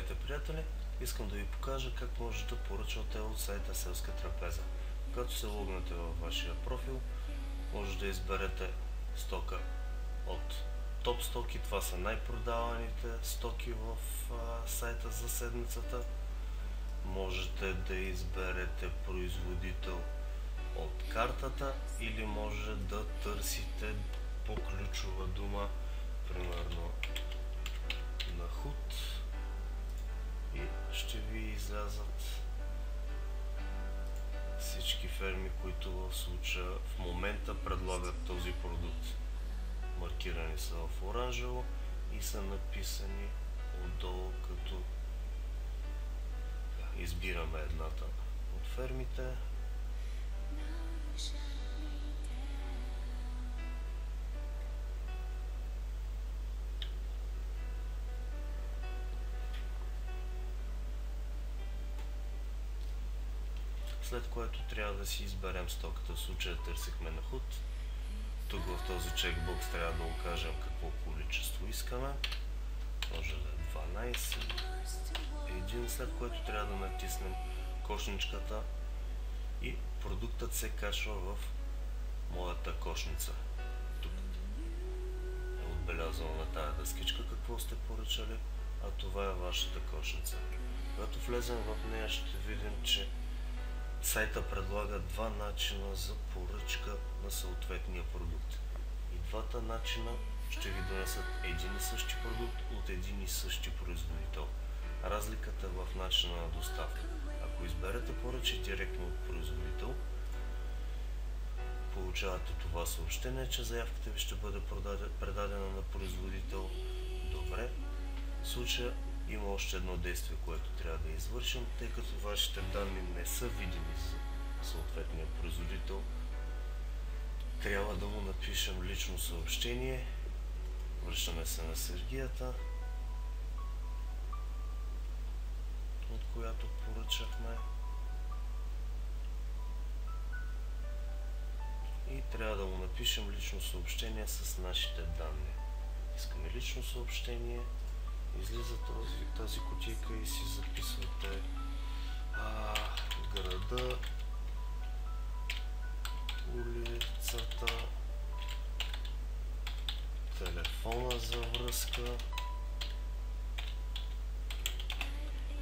Здравейте, приятели! Искам да ви покажа как може да поръчвате от сайта Селска трапеза. Когато се логнете във вашия профил, може да изберете стока от топ стоки. Това са най-продаваните стоки в сайта за седмицата. Можете да изберете производител от картата или може да търсите по ключова дума, примерно на худ, и ще ви излязат всички ферми, които в случая в момента предлагат този продукт. Маркирани са в оранжево и са написани отдолу, като избираме едната от фермите. След което трябва да си изберем стоката. В случая търсихме на худ. Тук в този чекбокс трябва да окажем какво количество искаме. Може да е 12, 1, след което трябва да натиснем кошничката и продуктът се качва в моята кошница. Тук е отбелязано на тая дъскичка какво сте поръчали, а това е вашата кошница. Когато влезем в нея, ще видим, че сайта предлага два начина за поръчка на съответния продукт. И двата начина ще ви донесат един и същи продукт от един и същи производител. Разликата е в начина на доставка. Ако изберете поръчка директно от производител, получавате това съобщение, че заявката ви ще бъде предадена на производител. Добре. В случая има още едно действие, което трябва да извършим, тъй като вашите данни не са видими за съответния производител. Трябва да му напишем лично съобщение. Връщаме се на Сергията, от която поръчахме. И трябва да му напишем лично съобщение с нашите данни. Искаме лично съобщение. Излиза тази кутийка и си записвате града, улицата, телефона за връзка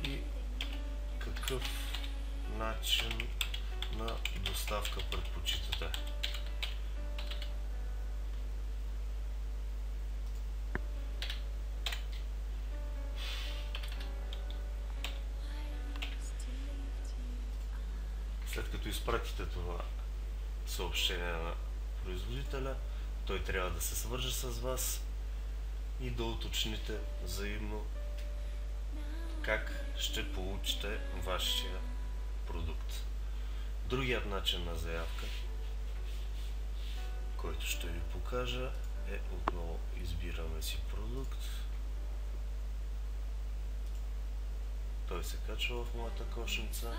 и какъв начин на доставка предпочитате. След като изпратите това съобщение на производителя, той трябва да се свърже с вас и да уточните взаимно как ще получите вашия продукт. Другият начин на заявка, който ще ви покажа, е отново избираме си продукт. Той се качва в моята кошница.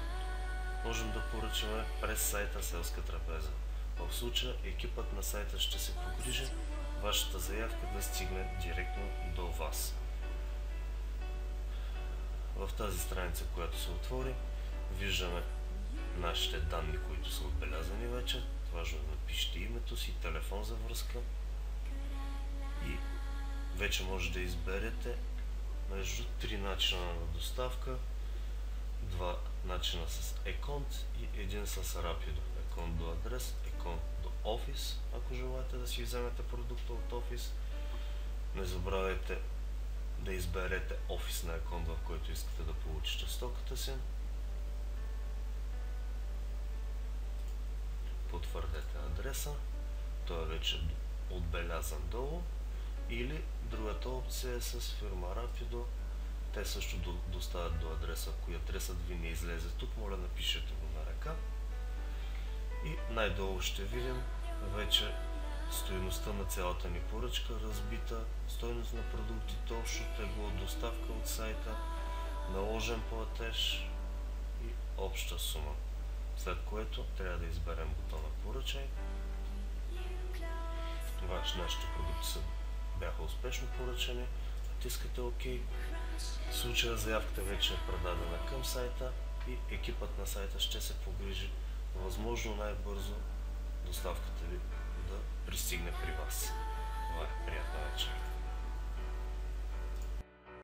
Можем да поръчаме през сайта Селска трапеза. В случая екипът на сайта ще се погрижи вашата заявка да стигне директно до вас. В тази страница, която се отвори, виждаме нашите данни, които са отбелязани вече. Важно да напишете името си, телефон за връзка и вече може да изберете между 3 начина на доставка. Два начина с Еконт и един с Рапидо. Еконт до адрес, Еконт до офис, ако желаете да си вземете продукта от офис. Не забравяйте да изберете офис на Еконт, в който искате да получите стоката си. Потвърдете адреса, той е вече отбелязан долу. Или другата опция е с фирма Рапидо. Те също доставят до адреса. Ако адресът ви не излезе тук, моля напишете го на ръка. И най-долу ще видим вече стойността на цялата ни поръчка, разбита, стойност на продуктите, общо тегло, доставка от сайта, наложен платеж и обща сума. След което трябва да изберем бутона поръчай. Нашите продукти бяха успешно поръчани. Натискате ОК. В случая заявката вече е предадена към сайта и екипът на сайта ще се погрижи възможно най-бързо доставката ви да пристигне при вас. Това е, приятна вечер!